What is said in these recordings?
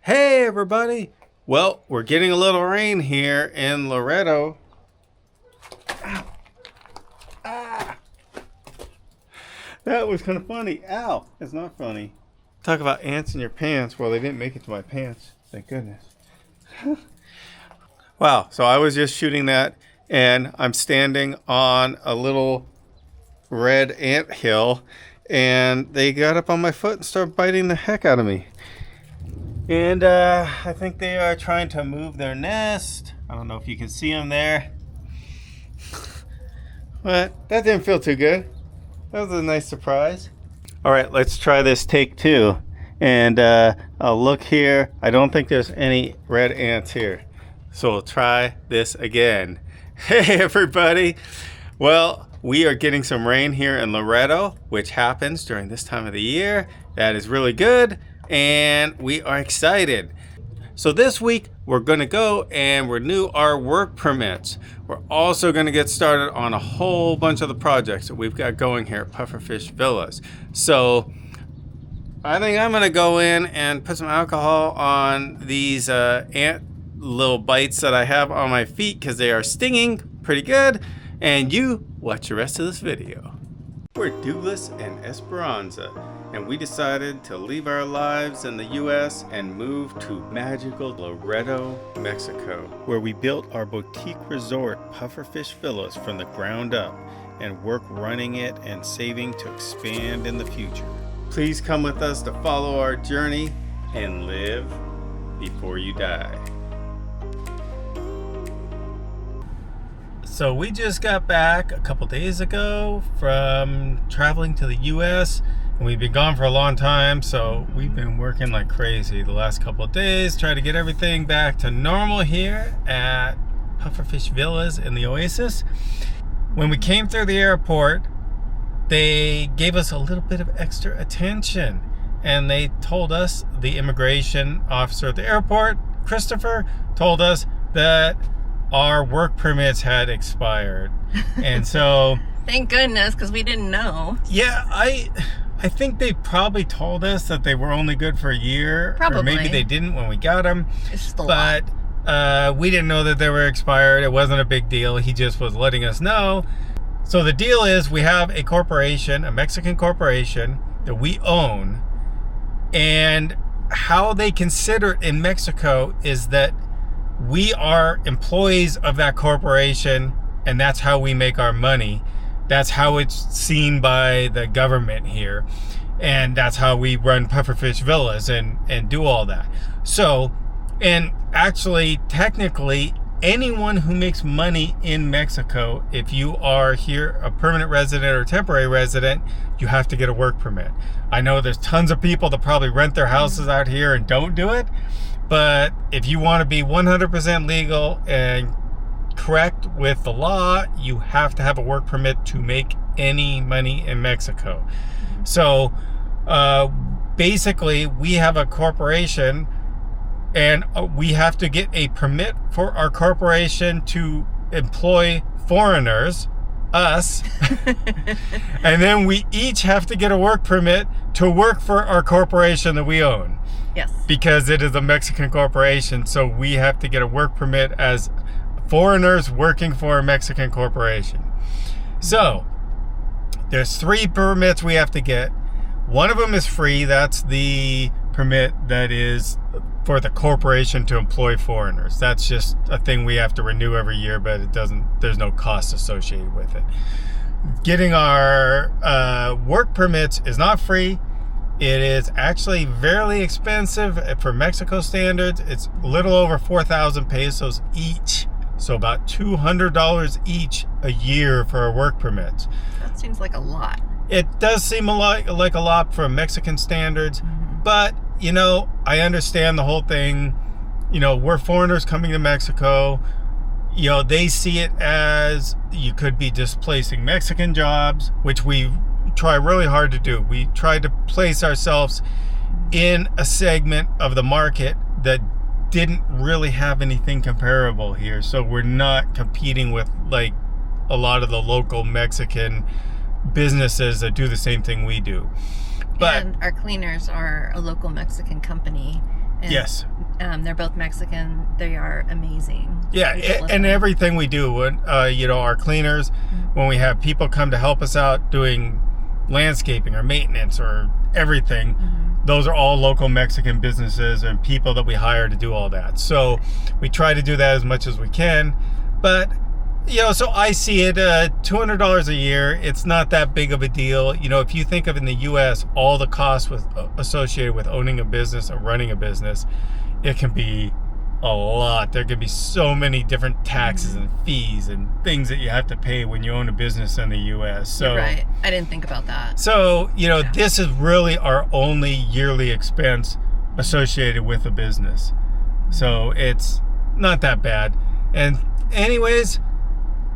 Hey everybody! Well, we're getting a little rain here in Loreto. Ow. Ah. That was kind of funny. Ow! It's not funny. Talk about ants in your pants. Well, they didn't make it to my pants. Thank goodness. Wow, so I was just shooting that and I'm standing on a little red ant hill and they got up on my foot and started biting the heck out of me. And I think they are trying to move their nest. I don't know if you can see them there. But that didn't feel too good. That was a nice surprise. All right, let's try this take two. And I'll look here. I don't think there's any red ants here. So we'll try this again. Hey everybody. Well, we are getting some rain here in Loreto, which happens during this time of the year. That is really good. And we are excited. So this week we're going to go and renew our work permits. We're also going to get started on a whole bunch of the projects that we've got going here at Pufferfish Villas. So I think I'm going to go in and put some alcohol on these ant little bites that I have on my feet because they are stinging pretty good. And you watch the rest of this video. We're Douglas and Esperanza, and we decided to leave our lives in the U.S. and move to magical Loreto, Mexico, where we built our boutique resort, Pufferfish Villas, from the ground up and work running it and saving to expand in the future. Please come with us to follow our journey and live before you die. So we just got back a couple days ago from traveling to the U.S. and we've been gone for a long time, so we've been working like crazy the last couple of days, trying to get everything back to normal here at Pufferfish Villas in the Oasis. When we came through the airport, they gave us a little bit of extra attention and they told us, the immigration officer at the airport, Christopher, told us that our work permits had expired. And so thank goodness, because we didn't know. Yeah, I think they probably told us that they were only good for a year. Probably. Or maybe they didn't when we got them. It's just a lot. But we didn't know that they were expired. It wasn't a big deal. He just was letting us know. So the deal is we have a corporation, a Mexican corporation that we own. And how they consider it in Mexico is that we are employees of that corporation, and that's how we make our money. That's how it's seen by the government here. And that's how we run Pufferfish Villas and do all that. So, and actually, technically, anyone who makes money in Mexico, if you are here a permanent resident or temporary resident, you have to get a work permit. I know there's tons of people that probably rent their houses out here and don't do it. But if you want to be 100% legal and correct with the law, you have to have a work permit to make any money in Mexico. So basically, we have a corporation and we have to get a permit for our corporation to employ foreigners, us. And then we each have to get a work permit to work for our corporation that we own. Yes. Because it is a Mexican corporation, so we have to get a work permit as foreigners working for a Mexican corporation. So, there's 3 permits we have to get. One of them is free. That's the permit that is for the corporation to employ foreigners. That's just a thing we have to renew every year, but there's no cost associated with it. Getting our work permits is not free. It is actually very expensive for Mexico standards. It's a little over 4,000 pesos each. So about $200 each a year for a work permit. That seems like a lot. It does seem like a lot for Mexican standards. Mm-hmm. But, you know, I understand the whole thing. You know, we're foreigners coming to Mexico. You know, they see it as you could be displacing Mexican jobs, which we try really hard to do. We try to place ourselves in a segment of the market that didn't really have anything comparable here. So we're not competing with like a lot of the local Mexican businesses that do the same thing we do. But and our cleaners are a local Mexican company. And yes, They're both Mexican. They are amazing. Yeah, You should and listen. everything we do, when our cleaners, when we have people come to help us out doing landscaping or maintenance or everything, those are all local Mexican businesses and people that we hire to do all that. So we try to do that as much as we can. But so I see it, $200 a year. It's not that big of a deal. If you think of in the U.S. all the costs associated with owning a business or running a business, it can be a lot. There can be so many different taxes and fees and things that you have to pay when you own a business in the U.S. So You're right. I didn't think about that. So this is really our only yearly expense associated with a business. So it's not that bad. And anyways,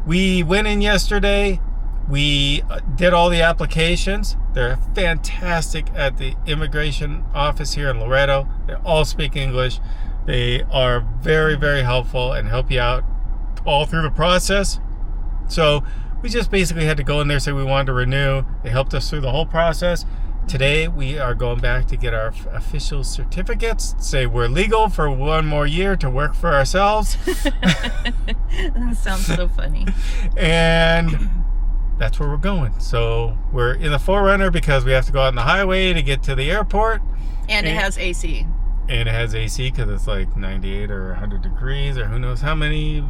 we went in yesterday. We did all the applications. They're fantastic at the immigration office here in Loreto. They all speak English. They are very, very helpful and help you out all through the process. So we just basically had to go in there, say we wanted to renew. They helped us through the whole process. Today we are going back to get our official certificates, say we're legal for 1 more year to work for ourselves. That sounds so funny. And that's where we're going. So we're in the 4Runner because we have to go out on the highway to get to the airport. And it has AC. And it has AC because it's like 98 or 100 degrees or who knows how many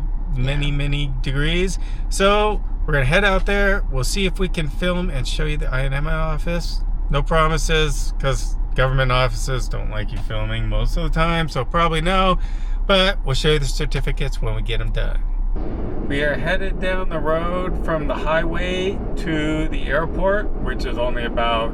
degrees. So we're going to head out there. We'll see if we can film and show you the INMI office. No promises because government offices don't like you filming most of the time. So probably no. But we'll show you the certificates when we get them done. We are headed down the road from the highway to the airport, which is only about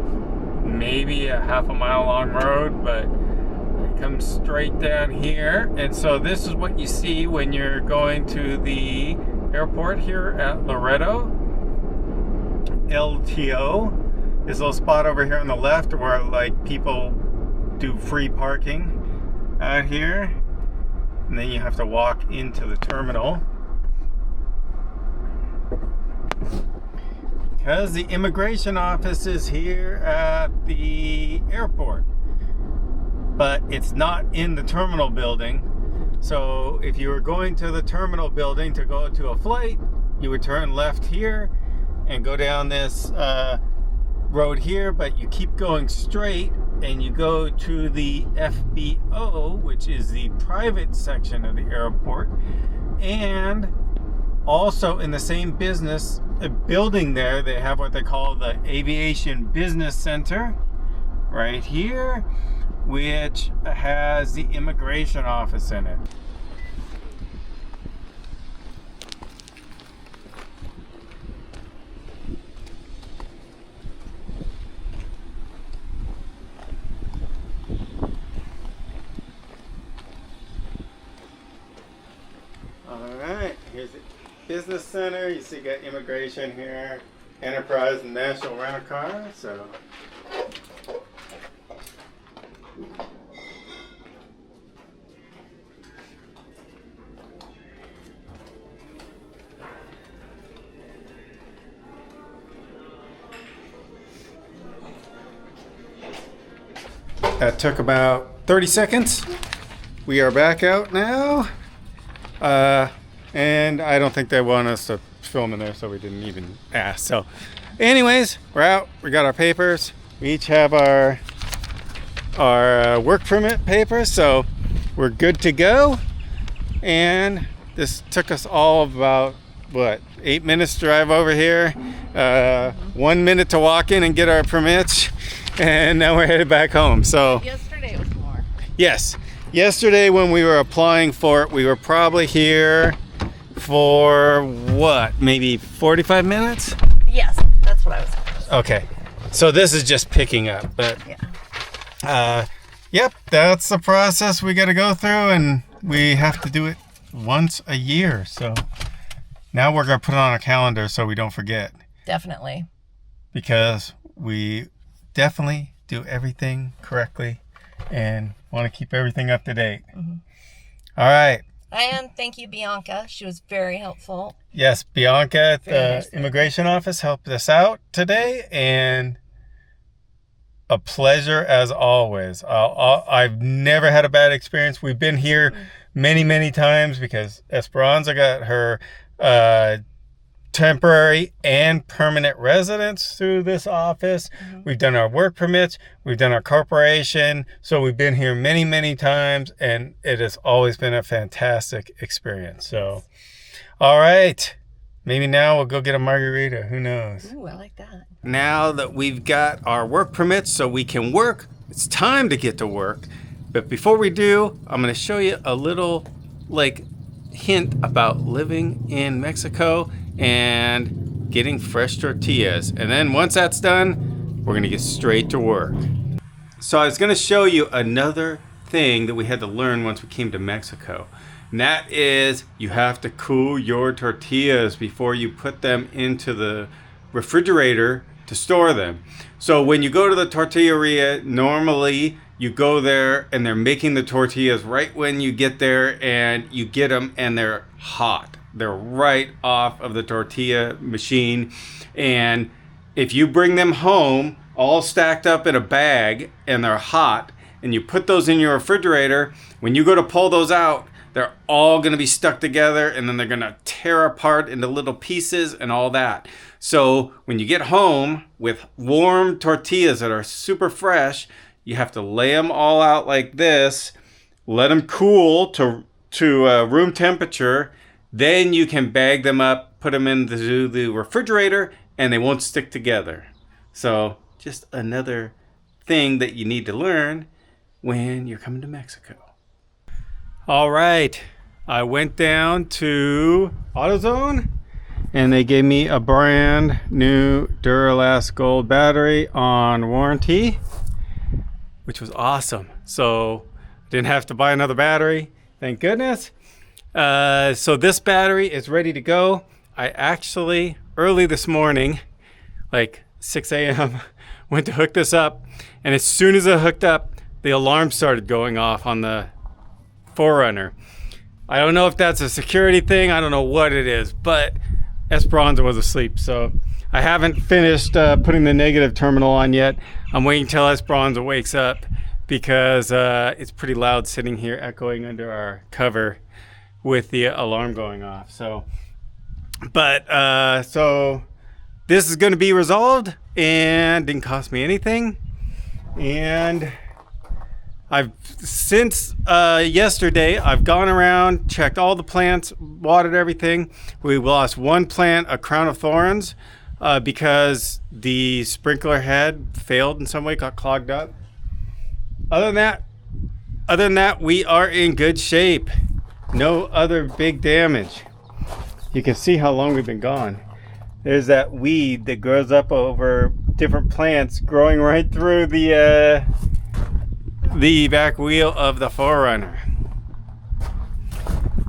maybe a half a mile long road, but it comes straight down here. And so this is what you see when you're going to the airport here at Loreto. LTO. This little spot over here on the left where like people do free parking out here. And then you have to walk into the terminal. Because the immigration office is here at the airport, but it's not in the terminal building. So if you were going to the terminal building to go to a flight, you would turn left here and go down this road here, but you keep going straight and you go to the FBO, which is the private section of the airport. And also in the same building there, they have what they call the Aviation Business Center right here, which has the immigration office in it. Alright, here's the business center. You see, you got immigration here, enterprise and national rent-a-car. So that took about 30 seconds. We are back out now. And I don't think they want us to film in there, so we didn't even ask. So anyways, we're out. We got our papers. We each have our work permit papers, so we're good to go. And this took us all about, 8 minutes to drive over here, 1 minute to walk in and get our permits, and now we're headed back home. So Yesterday was more. yes, yesterday when we were applying for it, we were probably here for maybe 45 minutes? Yes, that's what I was saying. Okay, so this is just picking up, but yep, that's the process we got to go through, and we have to do it once a year. So now we're going to put it on our calendar so we don't forget, Definitely. because we definitely do everything correctly and want to keep everything up to date. All right. And thank you, Bianca. She was very helpful. Yes, Bianca at Very the nice. immigration office helped us out today, and a pleasure as always. I've never had a bad experience. We've been here many times because Esperanza got her temporary and permanent residence through this office. We've done our work permits, we've done our corporation, so we've been here many times, and it has always been a fantastic experience. So all right, maybe now we'll go get a margarita, who knows. Ooh, I like that. Now that we've got our work permits so we can work, it's time to get to work. But before we do, I'm going to show you a little hint about living in Mexico and getting fresh tortillas. And then once that's done, we're gonna get straight to work. So I was gonna show you another thing that we had to learn once we came to Mexico. And that is you have to cool your tortillas before you put them into the refrigerator to store them. So when you go to the tortilleria, normally you go there and they're making the tortillas right when you get there, and you get them and they're hot. They're right off of the tortilla machine. And if you bring them home all stacked up in a bag and they're hot, and you put those in your refrigerator, when you go to pull those out, they're all going to be stuck together, and then they're going to tear apart into little pieces and all that. So when you get home with warm tortillas that are super fresh, you have to lay them all out like this, let them cool to room temperature. Then you can bag them up, put them into the refrigerator, and they won't stick together. So just another thing that you need to learn when you're coming to Mexico. All right, I went down to AutoZone, and they gave me a brand new Duralast Gold battery on warranty, which was awesome. So didn't have to buy another battery, thank goodness. So this battery is ready to go. I actually, early this morning, like 6 a.m., went to hook this up. And as soon as I hooked up, the alarm started going off on the 4Runner. I don't know if that's a security thing. I don't know what it is, but Esperanza was asleep. So I haven't finished putting the negative terminal on yet. I'm waiting till Esperanza wakes up because it's pretty loud sitting here echoing under our cover with the alarm going off. So this is going to be resolved and didn't cost me anything. And I've since yesterday I've gone around, checked all the plants, watered everything. We lost one plant, a crown of thorns, because the sprinkler head failed in some way, got clogged up. Other than that, we are in good shape. No other big damage. You can see how long we've been gone. There's that weed that grows up over different plants growing right through the back wheel of the 4Runner.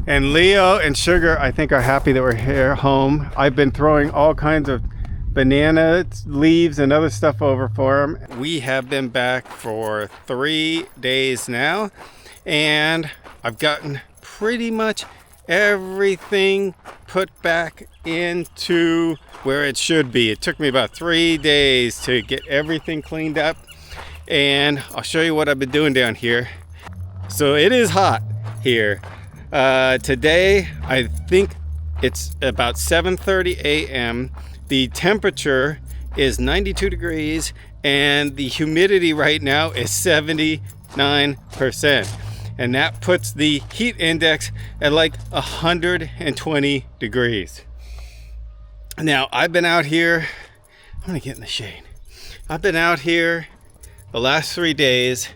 And Leo and Sugar, I think, are happy that we're here home. I've been throwing all kinds of banana leaves and other stuff over for them. We have been back for 3 days now, and I've gotten pretty much everything put back into where it should be. It took me about 3 days to get everything cleaned up, and I'll show you what I've been doing down here. So it is hot here. Today, I think it's about 7:30 a.m. The temperature is 92 degrees, and the humidity right now is 79%. And that puts the heat index at like 120 degrees. Now, I've been out here, I'm gonna get in the shade. I've been out here the last 3 days.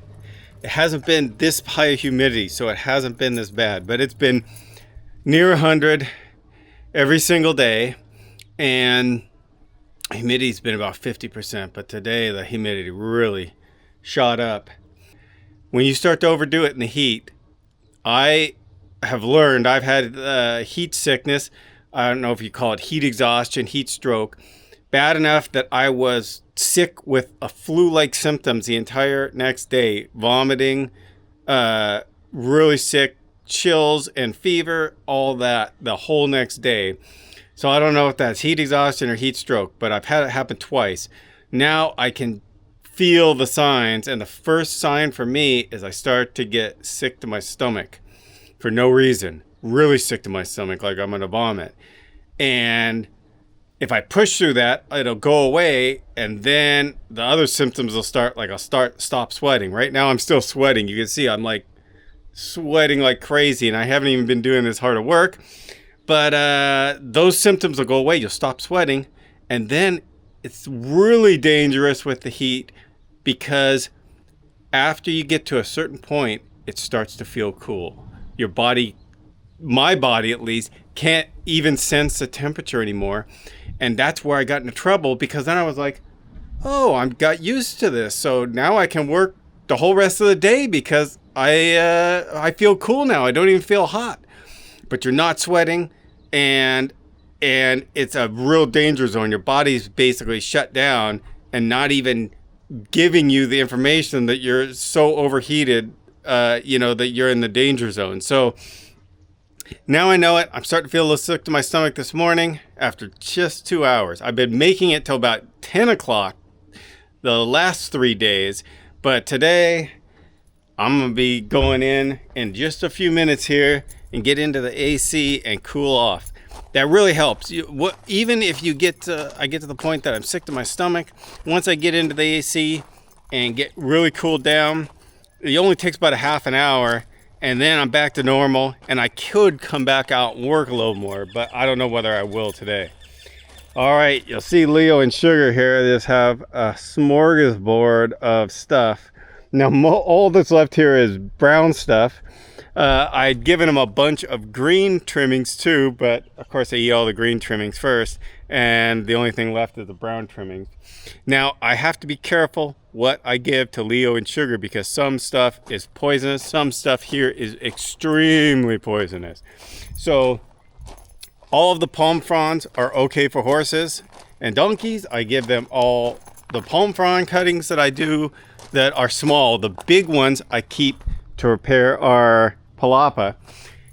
It hasn't been this high of humidity, so it hasn't been this bad, but it's been near 100 every single day, and humidity's been about 50%, but today the humidity really shot up. When you start to overdo it in the heat, I have learned, I've had heat sickness. I don't know if you call it heat exhaustion, heat stroke, bad enough that I was sick with a flu-like symptoms the entire next day, vomiting, really sick, chills and fever, all that the whole next day. So I don't know if that's heat exhaustion or heat stroke, but I've had it happen twice. Now I can feel the signs. And the first sign for me is I start to get sick to my stomach for no reason. Really sick to my stomach, like I'm gonna vomit. And if I push through that, it'll go away, and then the other symptoms will start. Like I'll stop sweating. Right now I'm still sweating. You can see I'm like sweating like crazy, and I haven't even been doing this hard of work. But those symptoms will go away. You'll stop sweating, and then it's really dangerous with the heat, because after you get to a certain point, it starts to feel cool. Your body, my body at least, can't even sense the temperature anymore. And that's where I got into trouble, because then I was like, oh, I got used to this. So now I can work the whole rest of the day because I feel cool now. I don't even feel hot. But you're not sweating, and it's a real danger zone. Your body's basically shut down and not even giving you the information that you're so overheated, that you're in the danger zone. So now I know it. I'm starting to feel a little sick to my stomach this morning after just 2 hours. I've been making it till about 10 o'clock the last 3 days. But today, I'm going to be going in just a few minutes here and get into the AC and cool off. That really helps. Even if I get to the point that I'm sick to my stomach, once I get into the AC and get really cooled down, it only takes about a half an hour. And then I'm back to normal, and I could come back out and work a little more, but I don't know whether I will today. All right, you'll see Leo and Sugar here. They just have a smorgasbord of stuff. Now, all that's left here is brown stuff. I'd given them a bunch of green trimmings too, but of course I eat all the green trimmings first, and the only thing left is the brown trimmings. Now, I have to be careful what I give to Leo and Sugar, because some stuff is poisonous. Some stuff here is extremely poisonous. So all of the palm fronds are okay for horses and donkeys. I give them all the palm frond cuttings that I do that are small. The big ones I keep to repair our palapa,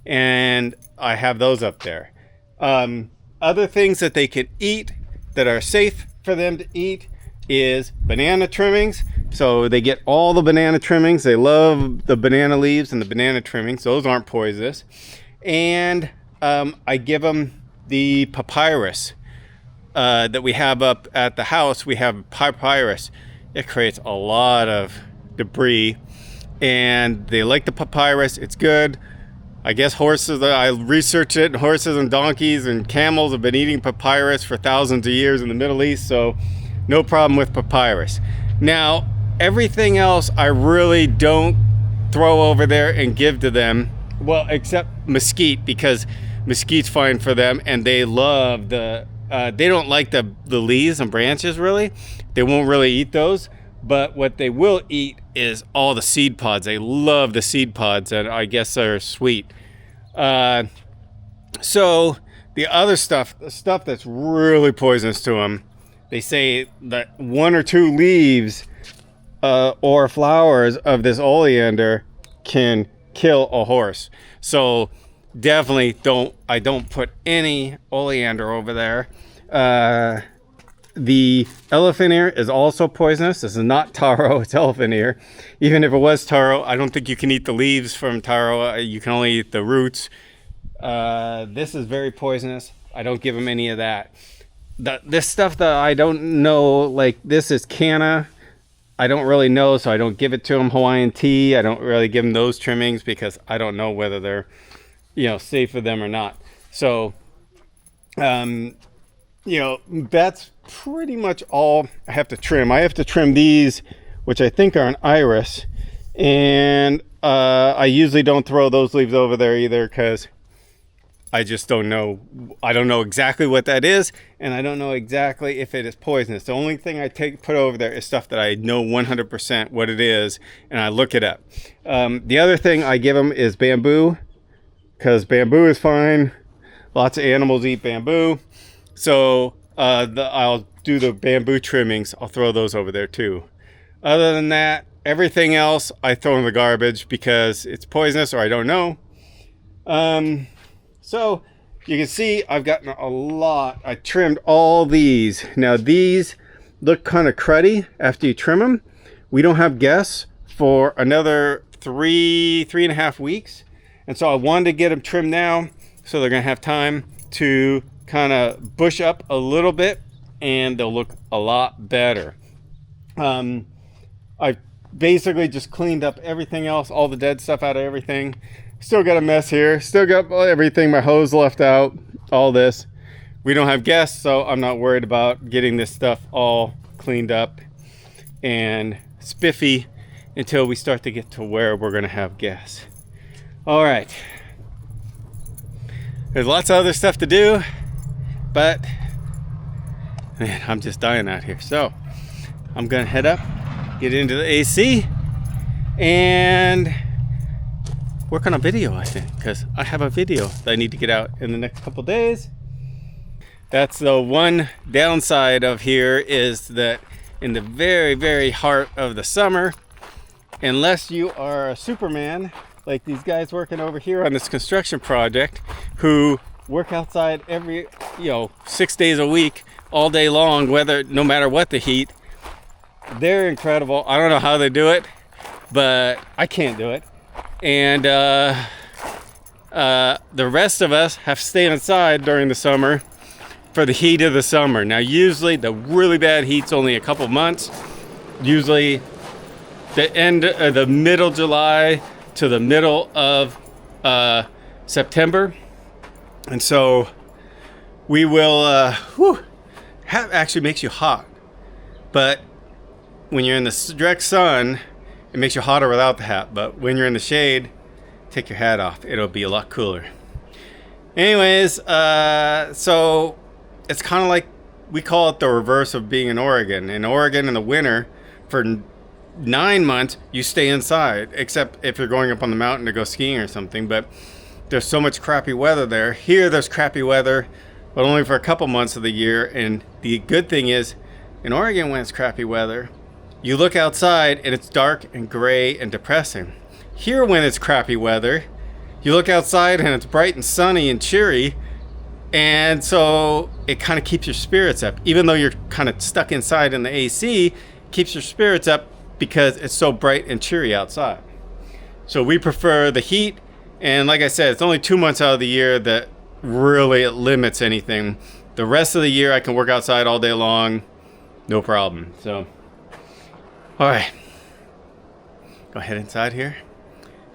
and I have those up there. Other things that they can eat that are safe for them to eat is banana trimmings. So they get all the banana trimmings. They love the banana leaves and the banana trimmings. Those aren't poisonous. And I give them the papyrus that we have up at the house. We have papyrus. It creates a lot of debris, and they like the papyrus. It's good. I guess horses, I researched it, horses and donkeys and camels have been eating papyrus for thousands of years in the Middle East, so no problem with papyrus. Now, everything else I really don't throw over there and give to them, well, except mesquite, because mesquite's fine for them, and they love they don't like the leaves and branches really. They won't really eat those, but what they will eat is all the seed pods. They love the seed pods, and I guess they're sweet. So the other stuff, the stuff that's really poisonous to them, they say that 1 or 2 leaves or flowers of this oleander can kill a horse. So definitely I don't put any oleander over there. The elephant ear is also poisonous. This is not taro, it's elephant ear. Even if it was taro, I don't think you can eat the leaves from taro. You can only eat the roots. This is very poisonous. I don't give them any of that. This stuff that I don't know, like this is canna. I don't really know, so I don't give it to them. Hawaiian tea, I don't really give them those trimmings because I don't know whether they're, safe for them or not. So, that's pretty much all I have to trim. I have to trim these, which I think are an iris, and I usually don't throw those leaves over there either because I just don't know. I don't know exactly what that is, and I don't know exactly if it is poisonous. The only thing I put over there is stuff that I know 100% what it is, and I look it up. The other thing I give them is bamboo, because bamboo is fine. Lots of animals eat bamboo. So I'll do the bamboo trimmings. I'll throw those over there too. Other than that, everything else I throw in the garbage because it's poisonous or I don't know. So you can see I've gotten a lot. I trimmed all these. Now these look kind of cruddy after you trim them, we don't have guests for another 3.5 weeks. And so I wanted to get them trimmed now so they're gonna have time to kind of bush up a little bit and they'll look a lot better. I basically just cleaned up everything else, all the dead stuff out of everything. Still got a mess here, still got everything, my hose left out, all this. We don't have guests, so I'm not worried about getting this stuff all cleaned up and spiffy until we start to get to where we're gonna have guests. All right, there's lots of other stuff to do, but man, I'm just dying out here. So I'm gonna head up, get into the AC, and work on a video, I think, because I have a video that I need to get out in the next couple days. That's the one downside of here, is that in the very, very heart of the summer, unless you are a Superman, like these guys working over here on this construction project, who work outside every, 6 days a week, all day long, no matter what the heat. They're incredible. I don't know how they do it, but I can't do it. And the rest of us have to stay inside during the summer for the heat of the summer. Now, usually the really bad heat's only a couple months. Usually the middle July to the middle of September. And so we will, actually makes you hot. But when you're in the direct sun, it makes you hotter without the hat. But when you're in the shade, take your hat off. It'll be a lot cooler. Anyways, so it's kind of like, we call it the reverse of being in Oregon. In Oregon in the winter, for 9 months, you stay inside, except if you're going up on the mountain to go skiing or something. But there's so much crappy weather there. Here, there's crappy weather, but only for a couple months of the year. And the good thing is, in Oregon, when it's crappy weather, you look outside and it's dark and gray and depressing. Here, when it's crappy weather, you look outside and it's bright and sunny and cheery. And so it kind of keeps your spirits up. Even though you're kind of stuck inside in the AC, it keeps your spirits up because it's so bright and cheery outside. So we prefer the heat. And like I said, it's only 2 months out of the year that really limits anything. The rest of the year, I can work outside all day long, no problem. So, all right, go head inside here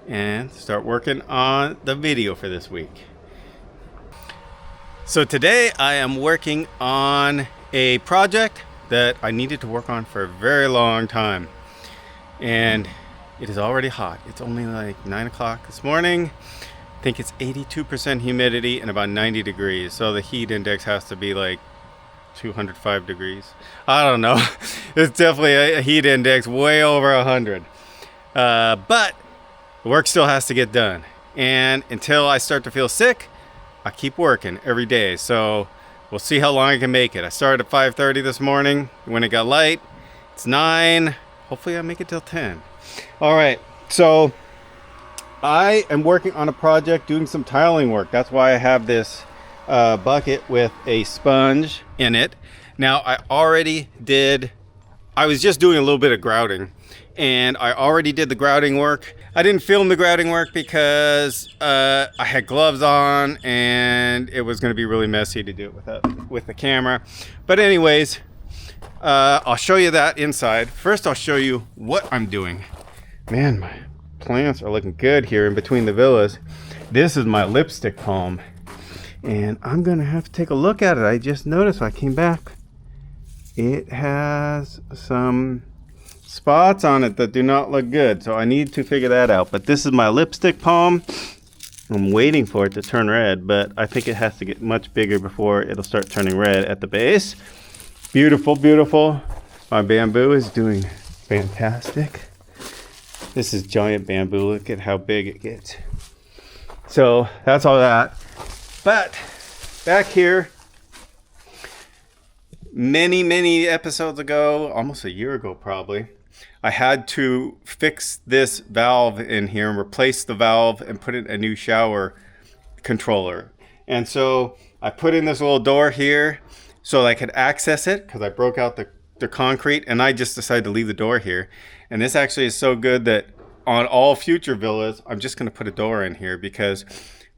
and start working on the video for this week. So today I am working on a project that I needed to work on for a very long time. And it is already hot. It's only like 9 o'clock this morning. I think it's 82% humidity and about 90 degrees. So the heat index has to be like 205 degrees. I don't know. It's definitely a heat index way over 100. But the work still has to get done. And until I start to feel sick, I keep working every day. So we'll see how long I can make it. I started at 5:30 this morning. When it got light, it's 9. Hopefully I make it till 10. All right, so I am working on a project doing some tiling work. That's why I have this bucket with a sponge in it. Now I was just doing a little bit of grouting, and I already did the grouting work. I didn't film the grouting work because I had gloves on and it was going to be really messy to do it with the camera. But anyways, I'll show you that inside. First, I'll show you what I'm doing. Man, my plants are looking good here in between the villas. This is my lipstick palm, and I'm gonna have to take a look at it. I just noticed when I came back, it has some spots on it that do not look good, so I need to figure that out. But this is my lipstick palm. I'm waiting for it to turn red, but I think it has to get much bigger before it'll start turning red at the base. Beautiful, beautiful. My bamboo is doing fantastic. This is giant bamboo. Look at how big it gets. So that's all that. But back here, many episodes ago, almost a year ago probably, I had to fix this valve in here and replace the valve and put in a new shower controller. And so I put in this little door here so I could access it, because I broke out the the concrete, and I just decided to leave the door here. And this actually is so good that on all future villas, I'm just going to put a door in here because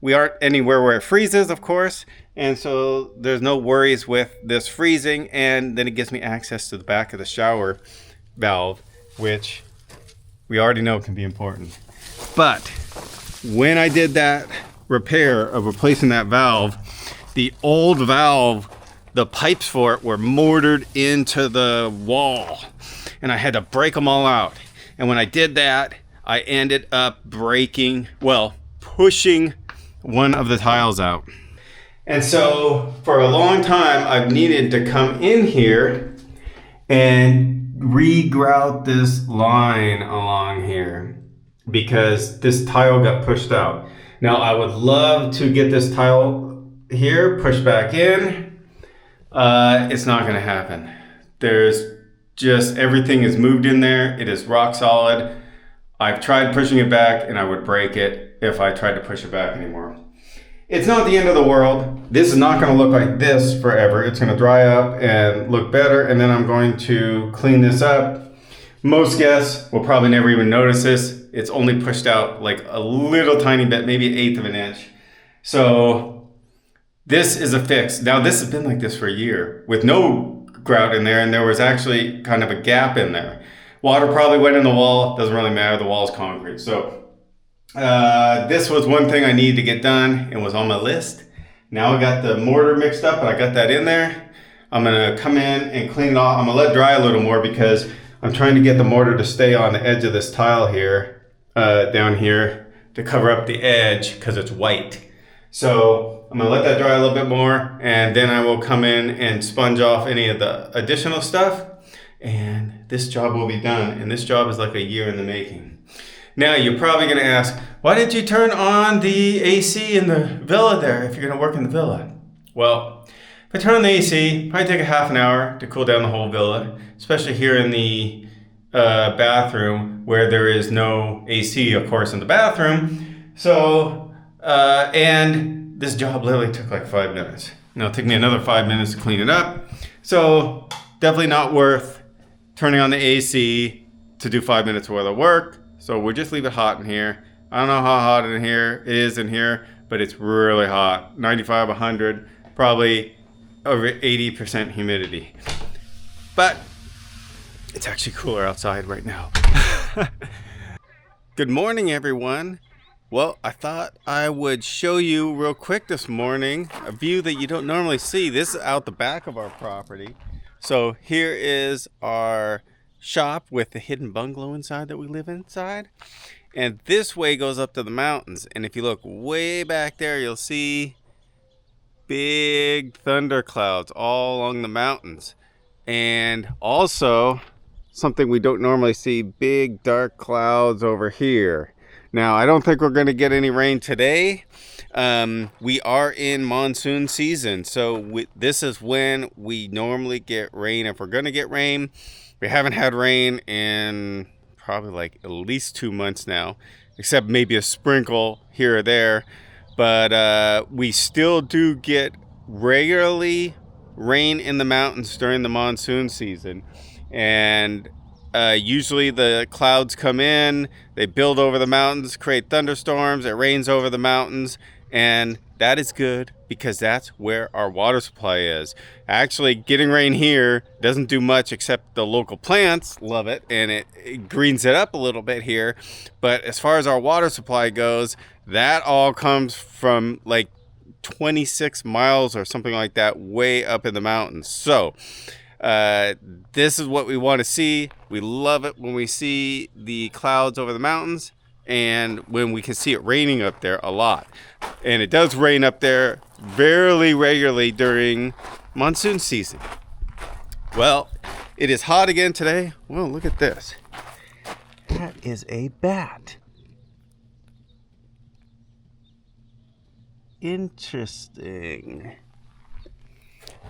we aren't anywhere where it freezes, of course. And so there's no worries with this freezing. And then it gives me access to the back of the shower valve, which we already know can be important. But when I did that repair of replacing that valve, the old valve, the pipes for it were mortared into the wall, and I had to break them all out. And when I did that, I ended up pushing one of the tiles out. And so for a long time, I've needed to come in here and re-grout this line along here because this tile got pushed out. Now I would love to get this tile here pushed back in. It's not going to happen. There's just everything is moved in there. It is rock solid. I've tried pushing it back and I would break it if I tried to push it back anymore. It's not the end of the world. This is not going to look like this forever. It's going to dry up and look better, and then I'm going to clean this up. Most guests will probably never even notice this. It's only pushed out like a little tiny bit, maybe 1/8 of an inch. So this is a fix. Now this has been like this for a year with no grout in there, and there was actually kind of a gap in there. Water probably went in the wall. Doesn't really matter. The wall is concrete. So this was one thing I needed to get done. It was on my list. Now I got the mortar mixed up and I got that in there. I'm going to come in and clean it off. I'm going to let it dry a little more because I'm trying to get the mortar to stay on the edge of this tile here, down here, to cover up the edge because it's white. So I'm going to let that dry a little bit more, and then I will come in and sponge off any of the additional stuff, and this job will be done. And this job is like a year in the making. Now you're probably going to ask, why did you turn on the AC in the villa there if you're going to work in the villa? Well, if I turn on the AC, probably take a half an hour to cool down the whole villa, especially here in the bathroom where there is no AC, of course, in the bathroom. So, and this job literally took like 5 minutes. Now it'll take me another 5 minutes to clean it up. So definitely not worth turning on the AC to do 5 minutes worth of work. So we'll just leave it hot in here. I don't know how hot it is in here, but it's really hot. 95, 100, probably over 80% humidity. But it's actually cooler outside right now. Good morning, everyone. Well, I thought I would show you real quick this morning a view that you don't normally see. This is out the back of our property. So here is our shop with the hidden bungalow inside that we live inside, and this way goes up to the mountains. And if you look way back there, you'll see big thunder clouds all along the mountains, and also something we don't normally see, big dark clouds over here. Now I don't think we're going to get any rain today. We are in monsoon season, so this is when we normally get rain. If we're going to get rain, we haven't had rain in probably like at least 2 months now, except maybe a sprinkle here or there. But we still do get regularly rain in the mountains during the monsoon season. And usually the clouds come in, they build over the mountains, create thunderstorms, it rains over the mountains, and that is good because that's where our water supply is. Actually, getting rain here doesn't do much except the local plants love it, and it greens it up a little bit here. But as far as our water supply goes, that all comes from like 26 miles or something like that, way up in the mountains. So this is what we want to see. We love it when we see the clouds over the mountains, and when we can see it raining up there a lot. And it does rain up there very regularly during monsoon season. Well, it is hot again today. Well, look at this. That is a bat. Interesting.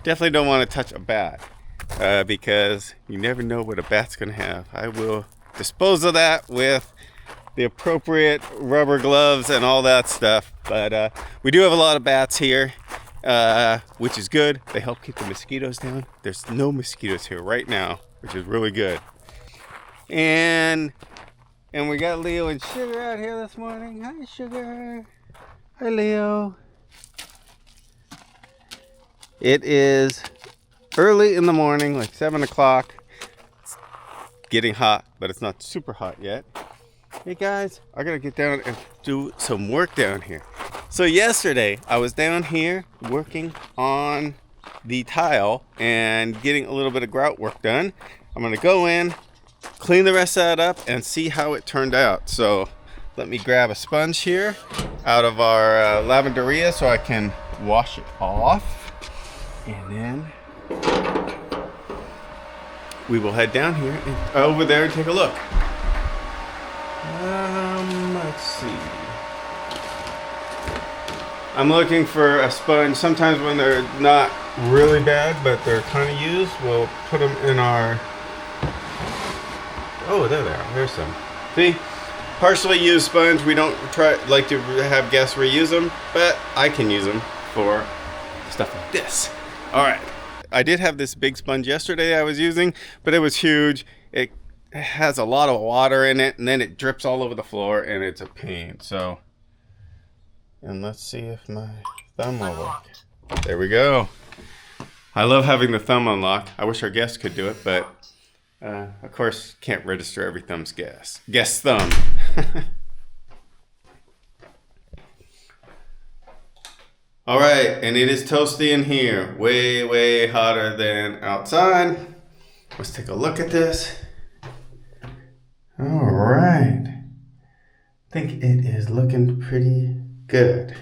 Definitely don't want to touch a bat because you never know what a bat's going to have. I will dispose of that with the appropriate rubber gloves and all that stuff. But we do have a lot of bats here, which is good. They help keep the mosquitoes down. There's no mosquitoes here right now, which is really good. And we got Leo and Sugar out here this morning. Hi, Sugar. Hi, Leo. It is early in the morning, like 7 o'clock. It's getting hot, but it's not super hot yet. Hey guys, I gotta get down and do some work down here. So yesterday, I was down here working on the tile and getting a little bit of grout work done. I'm gonna go in, clean the rest of that up, and see how it turned out. So let me grab a sponge here out of our lavanderia so I can wash it off. And then we will head down here and over there and take a look. Let's see. I'm looking for a sponge. Sometimes when they're not really bad, but they're kind of used, we'll put them in our... Oh, there they are. There's some. See? Partially used sponge. We don't like to have guests reuse them, but I can use them for stuff like this. All right. I did have this big sponge yesterday I was using, but it was huge. It has a lot of water in it, and then it drips all over the floor, and it's a pain. So, and let's see if my thumb will work. There we go. I love having the thumb unlock. I wish our guests could do it, but of course, can't register every thumb's guest thumb. All right, and it is toasty in here. Way, way hotter than outside. Let's take a look at this. All right. I think it is looking pretty good.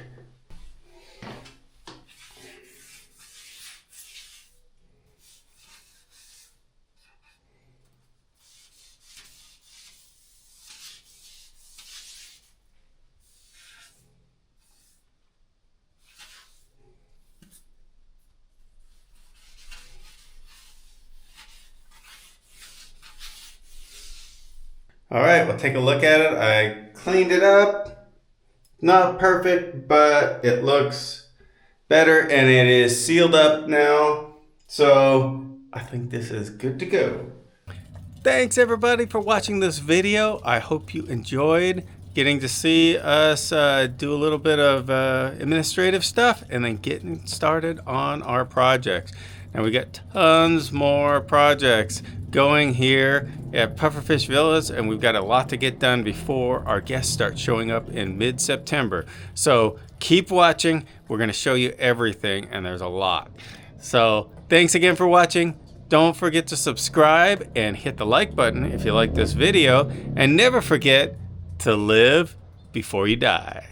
All right, we'll take a look at it. I cleaned it up. Not perfect, but it looks better, and it is sealed up now. So I think this is good to go. Thanks everybody for watching this video. I hope you enjoyed getting to see us do a little bit of administrative stuff and then getting started on our projects. Now we got tons more projects going here at Pufferfish Villas, and we've got a lot to get done before our guests start showing up in mid-September. So keep watching. We're going to show you everything, and there's a lot. So thanks again for watching. Don't forget to subscribe and hit the like button if you like this video, and never forget to live before you die.